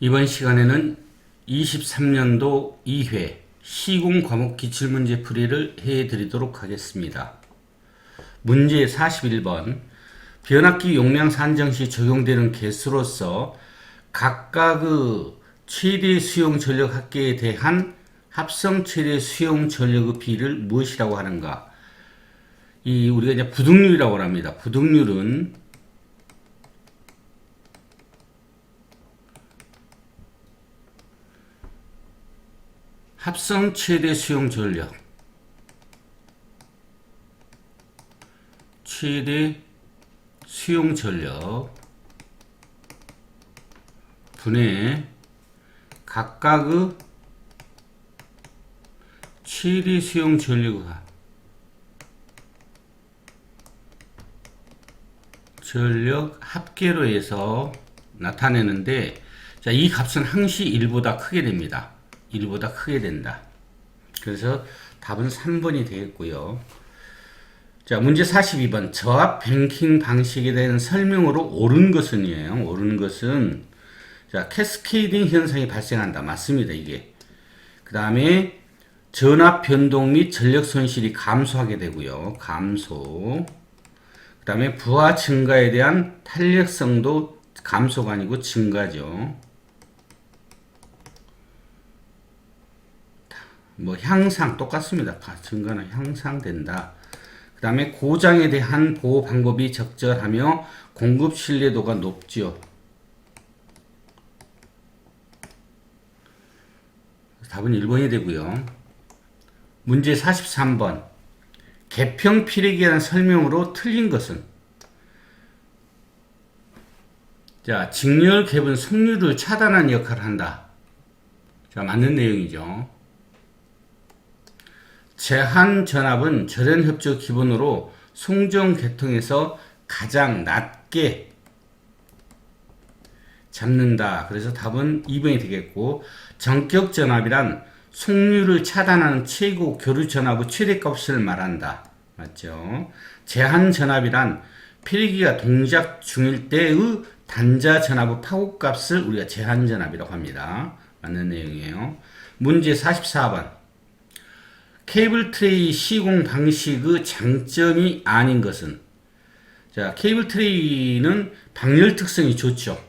이번 시간에는 23년도 2회 시공 과목 기출문제 풀이를 해드리도록 하겠습니다. 문제 41번 변압기 용량 산정 시 적용되는 개수로서 각각의 최대 수용 전력 합계에 대한 합성 최대 수용 전력의 비를 무엇이라고 하는가? 우리가 이제 부등률이라고 합니다. 부등률은 합성 최대 수용 전력, 최대 수용 전력 분의 각각의 최대 수용 전력 합계로 해서 나타내는데, 자, 이 값은 항시 1보다 크게 됩니다. 1보다 크게 된다. 그래서 답은 3번이 되겠고요. 자, 문제 42번. 저압 뱅킹 방식에 대한 설명으로 옳은 것은이에요. 옳은 것은, 자, 캐스케이딩 현상이 발생한다. 맞습니다, 이게. 그 다음에 전압 변동 및 전력 손실이 감소하게 되고요. 감소. 그 다음에 부하 증가에 대한 탄력성도 감소가 아니고 증가죠. 향상 똑같습니다. 증가는 향상된다. 그 다음에 고장에 대한 보호 방법이 적절하며 공급 신뢰도가 높죠. 답은 1번이 되고요. 문제 43번. 개평 피력에 대한 설명으로 틀린 것은? 자, 직렬 갭은 성류를 차단하는 역할을 한다. 자, 맞는 내용이죠. 제한 전압은 절연 협조 기본으로 송정 계통에서 가장 낮게 잡는다. 그래서 답은 2번이 되겠고, 전격 전압이란 속류를 차단하는 최고 교류 전압의 최대값을 말한다. 맞죠? 제한 전압이란 필기가 동작 중일 때의 단자 전압의 파고값을 우리가 제한 전압이라고 합니다. 맞는 내용이에요. 문제 44번. 케이블 트레이 시공 방식의 장점이 아닌 것은? 자, 케이블 트레이는 방열 특성이 좋죠.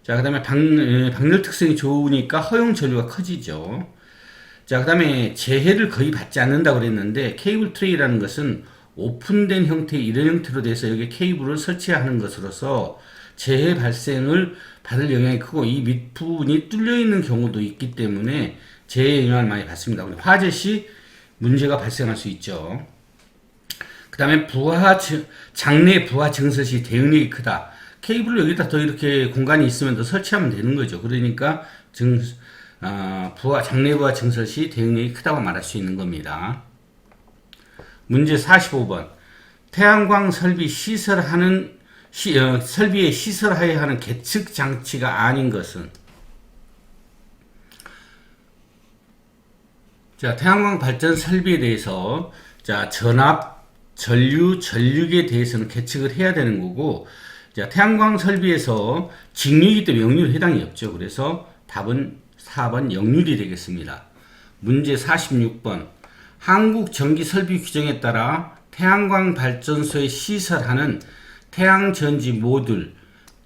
자, 그 다음에 방열 특성이 좋으니까 허용 전류가 커지죠. 자, 그 다음에 재해를 거의 받지 않는다고 그랬는데, 케이블 트레이라는 것은 오픈된 형태의 이런 형태로 돼서 여기 케이블을 설치하는 것으로서 재해 발생을 받을 영향이 크고, 이 밑부분이 뚫려 있는 경우도 있기 때문에 재해 영향을 많이 받습니다. 화재 시 문제가 발생할 수 있죠. 그 다음에 장내 부하 증설 시 대응력이 크다. 케이블을 여기다 더 이렇게 공간이 있으면 더 설치하면 되는 거죠. 그러니까 장내 부하 증설 시 대응력이 크다고 말할 수 있는 겁니다. 문제 45번. 태양광 설비에 시설하여야 하는 계측 장치가 아닌 것은? 자, 태양광 발전 설비에 대해서, 자, 전압, 전류, 전력에 대해서는 계측을 해야 되는 거고, 자, 태양광 설비에서 직류이기 때문에 역률 해당이 없죠. 그래서 답은 4번 역률이 되겠습니다. 문제 46번. 한국전기설비 규정에 따라 태양광 발전소에 시설하는 태양전지 모듈,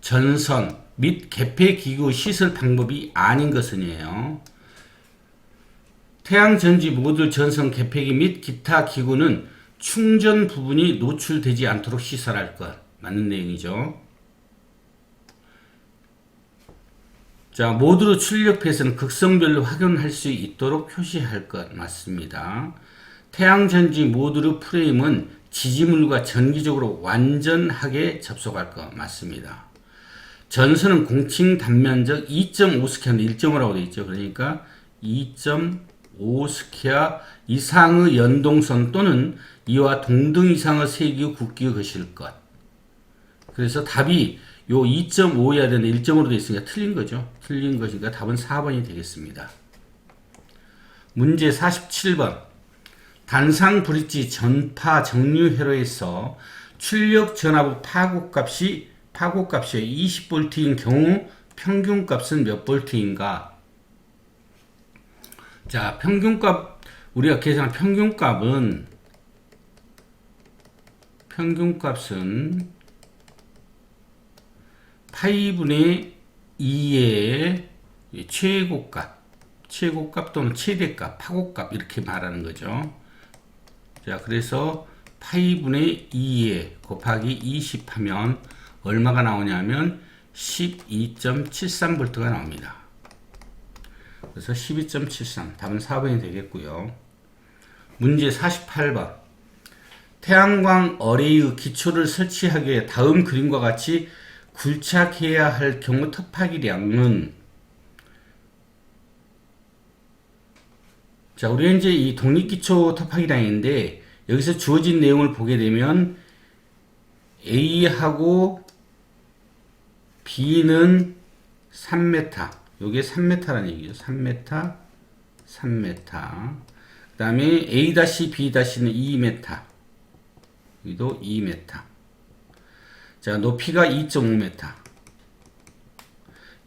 전선 및 개폐기구 시설 방법이 아닌 것은이에요. 태양전지 모듈 전선 개폐기 및 기타 기구는 충전 부분이 노출되지 않도록 시설할 것. 맞는 내용이죠. 자, 모듈의 출력 폐에서는 극성별로 확인할 수 있도록 표시할 것. 맞습니다. 태양전지 모듈의 프레임은 지지물과 전기적으로 완전하게 접속할 것. 맞습니다. 전선은 공칭 단면적 2.5스퀘어는 1.5라고 되어 있죠. 그러니까 2.5스퀘어 이상의 연동선 또는 이와 동등 이상의 세기의 굵기의 것일 것. 그래서 답이 요 2.5여야 되는데 1.5로 되어 있으니까 틀린 거죠. 틀린 것이니까 답은 4번이 되겠습니다. 문제 47번. 단상 브릿지 전파 정류 회로에서 출력 전압의 파고값이 20V인 경우 평균값은 몇 볼트인가? 자, 평균값, 우리가 계산한 평균값은 파이분의 2의 최고값 또는 최대값, 파고값 이렇게 말하는 거죠. 자, 그래서 파이분의 2에 곱하기 20 하면 얼마가 나오냐면 12.73V가 나옵니다. 그래서 12.73, 답은 4번이 되겠고요. 문제 48번. 태양광 어레이의 기초를 설치하기 위해 다음 그림과 같이 굴착해야 할 경우 터파기량은, 자, 우리가 이제 이 독립기초 터파기량인데 여기서 주어진 내용을 보게 되면 A하고 B는 3m, 요게 3m라는 얘기죠. 3m. 그 다음에 A-B-는 2m, 여기도 2m. 자, 높이가 2.5m.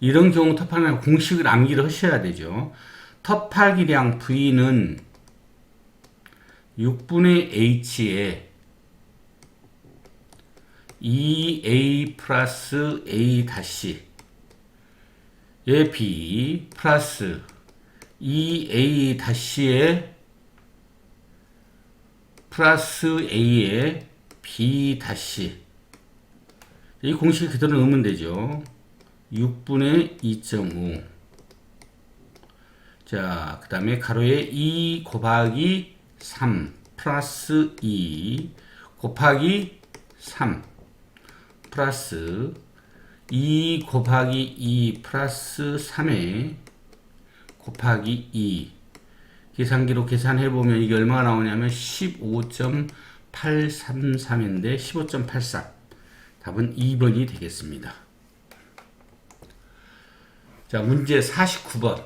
이런 경우 터파기량 공식을 암기를 하셔야 되죠. 터파기량 V는 6분의 H에 2A 플러스 A 다시 의 B 플러스 2A 다시의 플러스 A의 B 다시, 이 공식 그대로 넣으면 되죠. 6분의 2.5. 자, 그 다음에 가로에 2 곱하기 3 플러스 2 곱하기 3 플러스 2 곱하기 2 플러스 3에 곱하기 2. 계산기로 계산해보면 이게 얼마가 나오냐면 15.833인데 15.83. 답은 2번이 되겠습니다. 자, 문제 49번.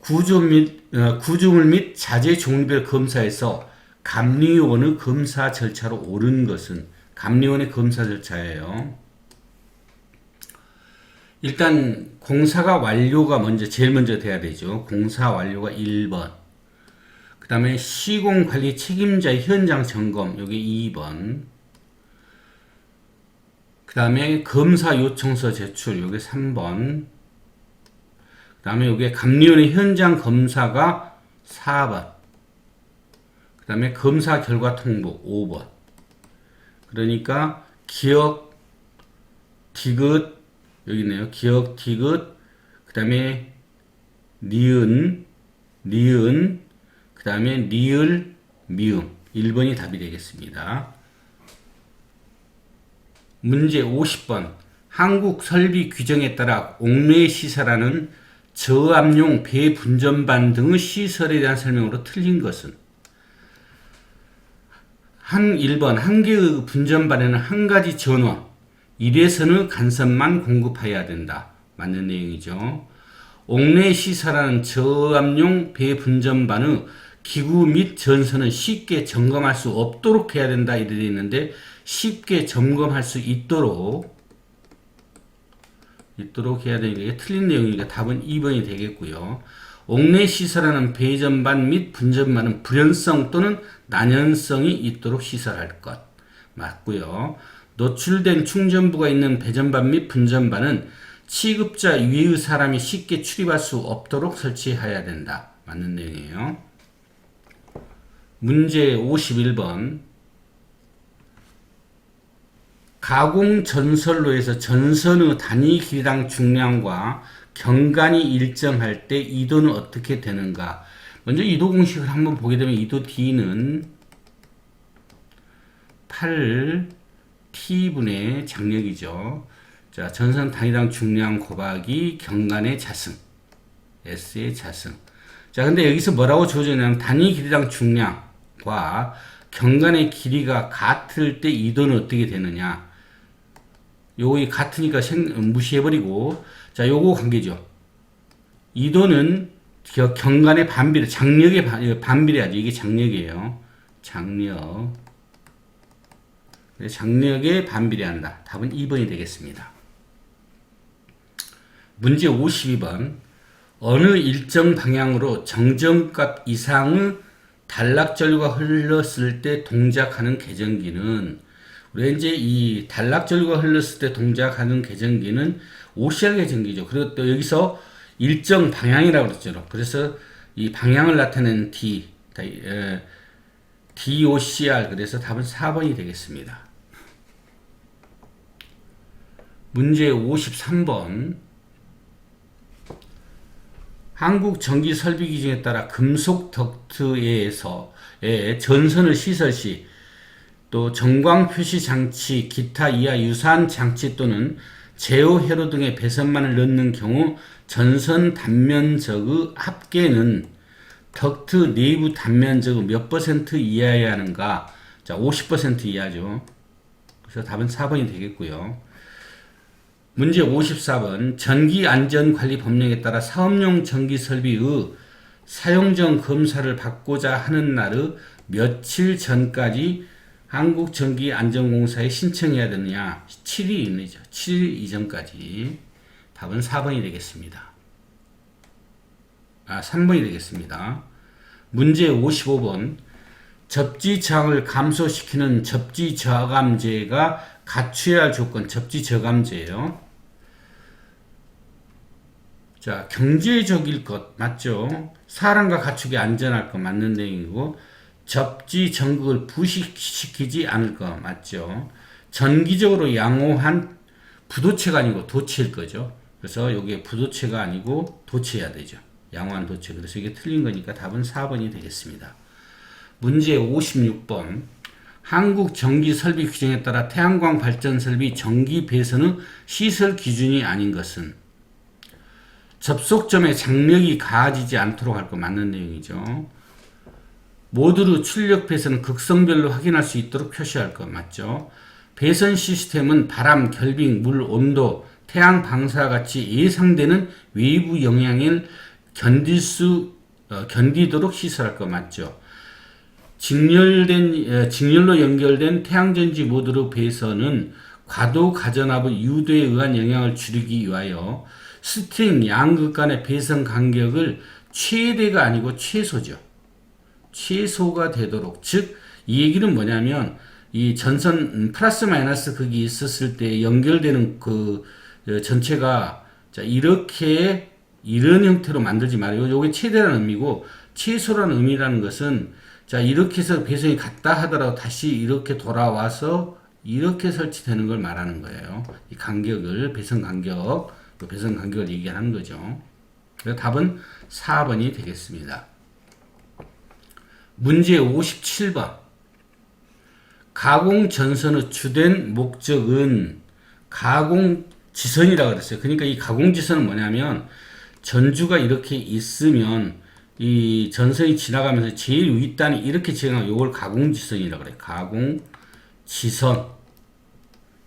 구조물 및 자재 종류별 검사에서 감리원의 검사 절차로 옳은 것은, 감리원의 검사 절차예요. 일단 공사가 완료가 제일 먼저 돼야 되죠. 공사 완료가 1번. 그 다음에 시공관리 책임자의 현장 점검, 여기 2번. 그 다음에 검사 요청서 제출, 여기 3번. 그 다음에 여기 감리원의 현장 검사가 4번. 그 다음에 검사 결과 통보 5번. 그러니까 기억, 디귿, 여기 있네요. 기억, 디귿, 그 다음에 니은, 그 다음에 리을, 미음. 1번이 답이 되겠습니다. 문제 50번. 한국 설비 규정에 따라 옥내 시설하는 저압용 배분전반 등의 시설에 대한 설명으로 틀린 것은, 1번. 한 개의 분전반에는 한 가지 전원 1회선의 간섭만 공급해야 된다. 맞는 내용이죠. 옥내 시설하는 저압용 배분전반의 기구 및 전선은 쉽게 점검할 수 없도록 해야 된다. 이래 되어 있는데 쉽게 점검할 수 있도록 해야 되는 게 틀린 내용이니까 답은 2번이 되겠고요. 옥내 시설하는 배전반 및 분전반은 불연성 또는 난연성이 있도록 시설할 것. 맞고요. 노출된 충전부가 있는 배전반 및 분전반은 취급자 위의 사람이 쉽게 출입할 수 없도록 설치해야 된다. 맞는 내용이에요. 문제 51번. 가공 전선로에서 전선의 단위 길이당 중량과 경관이 일정할 때 이도는 어떻게 되는가? 먼저 이도 공식을 한번 보게 되면 이도 D는 8T분의 장력이죠. 자, 전선 단위당 중량 곱하기 경관의 자승, S의 자승. 자, 근데 여기서 뭐라고 주어졌냐면 단위 길이당 중량과 경관의 길이가 같을 때 이도는 어떻게 되느냐? 요거 같으니까 무시해버리고, 자, 요거 관계죠. 이도는 경관의 반비례, 장력의 반비례하죠. 이게 장력이에요. 장력에 반비례한다. 답은 2번이 되겠습니다. 문제 52번. 어느 일정 방향으로 정점값 이상의 단락전류가 흘렀을 때 동작하는 계전기는, 우리가 이제 이 단락전류가 흘렀을 때 동작하는 계전기는 OCR 계전기죠. 그리고 또 여기서 일정 방향이라고 그랬죠. 그래서 이 방향을 나타내는 DOCR. 그래서 답은 4번이 되겠습니다. 문제 53번. 한국 전기 설비 기준에 따라 금속 덕트에서의 전선을 시설 시, 또 전광 표시 장치, 기타 이하 유사한 장치 또는 제어 회로 등의 배선만을 넣는 경우 전선 단면적의 합계는 덕트 내부 단면적의 몇 % 이하여야 하는가? 자, 50% 이하죠. 그래서 답은 4번이 되겠고요. 문제 54번. 전기안전관리법령에 따라 사업용 전기설비의 사용전 검사를 받고자 하는 날의 며칠 전까지 한국전기안전공사에 신청해야 되느냐? 7일 이내죠. 7일 이전까지. 답은 4번이 되겠습니다. 3번이 되겠습니다. 문제 55번. 접지 저항을 감소시키는 접지 저감제가 갖춰야 할 조건, 접지 저감제예요. 자, 경제적일 것 맞죠? 사람과 가축이 안전할 것 맞는 내용이고, 접지 전극을 부식시키지 않을 것 맞죠? 전기적으로 양호한 부도체가 아니고 도체일 거죠. 그래서 이게 부도체가 아니고 도체여야 되죠. 양호한 도체. 그래서 이게 틀린 거니까 답은 4번이 되겠습니다. 문제 56번. 한국 전기 설비 규정에 따라 태양광 발전 설비 전기 배선의 시설 기준이 아닌 것은, 접속점에 장력이 가해지지 않도록 할 거 맞는 내용이죠. 모듈의 출력 배선은 극성별로 확인할 수 있도록 표시할 것 맞죠. 배선 시스템은 바람, 결빙, 물, 온도, 태양 방사와 같이 예상되는 외부 영향을 견디도록 시설할 것 맞죠. 직렬로 연결된 태양전지 모듈의 배선은 과도 가전압의 유도에 의한 영향을 줄이기 위하여 스트링 양극 간의 배선 간격을 최대가 아니고 최소죠. 최소가 되도록. 즉, 이 얘기는 뭐냐면, 이 전선 플러스 마이너스 극이 있었을 때 연결되는 그 전체가, 자, 이렇게 이런 형태로 만들지 말아요. 요게 최대라는 의미고, 최소라는 의미라는 것은, 자, 이렇게 해서 배선이 갔다 하더라도 다시 이렇게 돌아와서 이렇게 설치되는 걸 말하는 거예요. 이 간격을, 배선 간격을 얘기하는 거죠. 그래서 답은 4번이 되겠습니다. 문제 57번. 가공 전선의 주된 목적은 가공 지선이라고 그랬어요. 그러니까 이 가공 지선은 뭐냐면, 전주가 이렇게 있으면 이 전선이 지나가면서 제일 윗단이 이렇게 지나가면 이걸 가공지선이라고 그래요. 가공지선.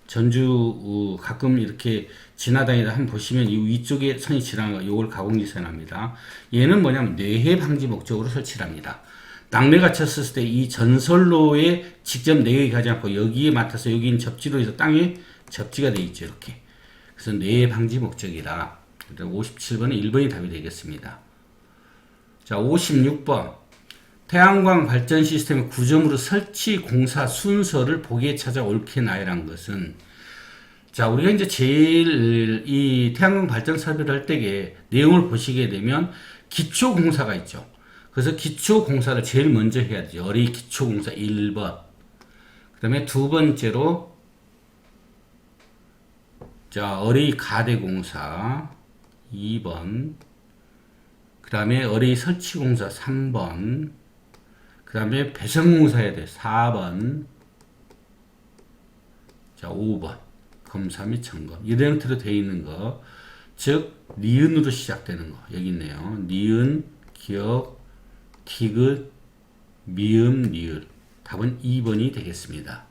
전주 가끔 이렇게 지나다니다 한번 보시면 이 위쪽에 선이 지나가는 거, 이걸 가공지선 합니다. 얘는 뭐냐면 뇌해 방지 목적으로 설치를 합니다. 낙뢰가 쳤을 때 이 전선로에 직접 내역이 가지 않고 여기에 맡아서 여기 있는 접지로 해서 땅에 접지가 되어 있죠. 이렇게. 그래서 뇌해 방지 목적이다. 57번은 1번이 답이 되겠습니다. 자, 56번. 태양광 발전 시스템의 구점으로 설치 공사 순서를 보기에 찾아 옳게 나열한 것은, 자, 우리가 이제 제일 이 태양광 발전 설비를 할 때에 내용을 보시게 되면 기초 공사가 있죠. 그래서 기초 공사를 제일 먼저 해야 되죠. 어레이 기초 공사 1번. 그 다음에 두 번째로, 자, 어레이 가대 공사 2번. 그 다음에 어레이 설치 공사 3번. 그 다음에 배선 공사 해야 돼. 4번. 자, 5번. 검사 및 점검. 이런 형태로 되어 있는 거. 즉, 니은으로 시작되는 거. 여기 있네요. 니은, 기억, 티귿, 미음, 니을. 답은 2번이 되겠습니다.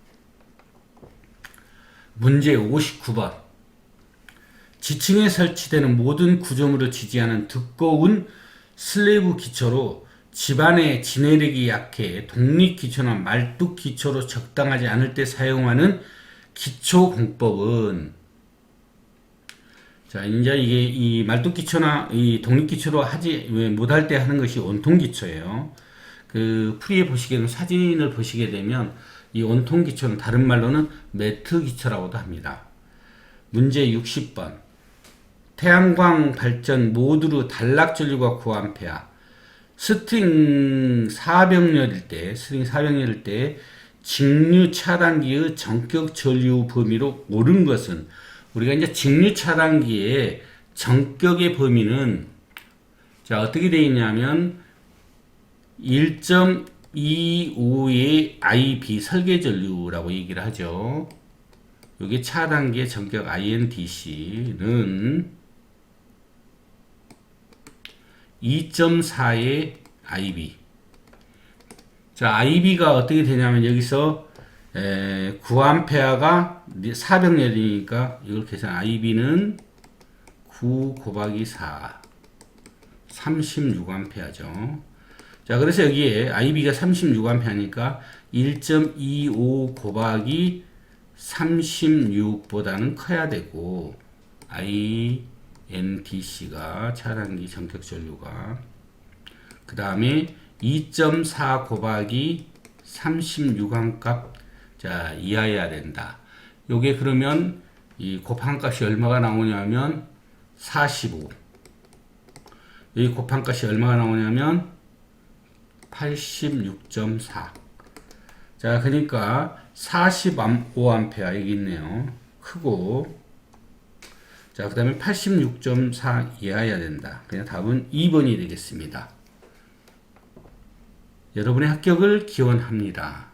문제 59번. 지층에 설치되는 모든 구조물을 지지하는 두꺼운 슬래브 기초로 집안의 진해력이 약해 독립 기초나 말뚝 기초로 적당하지 않을 때 사용하는 기초 공법은, 자, 이제 이게 이 말뚝기초나 이 독립기초로 하지 못할 때 하는 것이 원통기초예요. 그 풀이에 보시게는 사진을 보시게 되면 이 원통기초는 다른 말로는 매트기초라고도 합니다. 문제 60번. 태양광 발전 모듈의 단락 전류가 9A. 스트링 4병렬일 때 직류 차단기의 전격 전류 범위로 옳은 것은, 우리가 이제 직류 차단기의 전격의 범위는 자 어떻게 되어 있냐면 1.25의 IB 설계 전류라고 얘기를 하죠. 여기 차단기의 전격 INDC는 2.4의 IB. 자, IB가 어떻게 되냐면 여기서 9A가 4병렬이니까 이걸 계산 IB는 9 곱하기 4 36A죠. 자, 그래서 여기에 IB가 36A니까 1.25 곱하기 36보다는 커야 되고 INDC가 차단기 전격 전류가 그 다음에 2.4 곱하기 36한 값 자 이하여야 된다. 요게 그러면 이 곱한 값이 얼마가 나오냐면 45. 여기 곱한 값이 얼마가 나오냐면 86.4. 자, 그러니까 45A 여기 있네요. 크고. 자, 그 다음에 86.4 이하여야 된다. 그냥 답은 2번이 되겠습니다. 여러분의 합격을 기원합니다.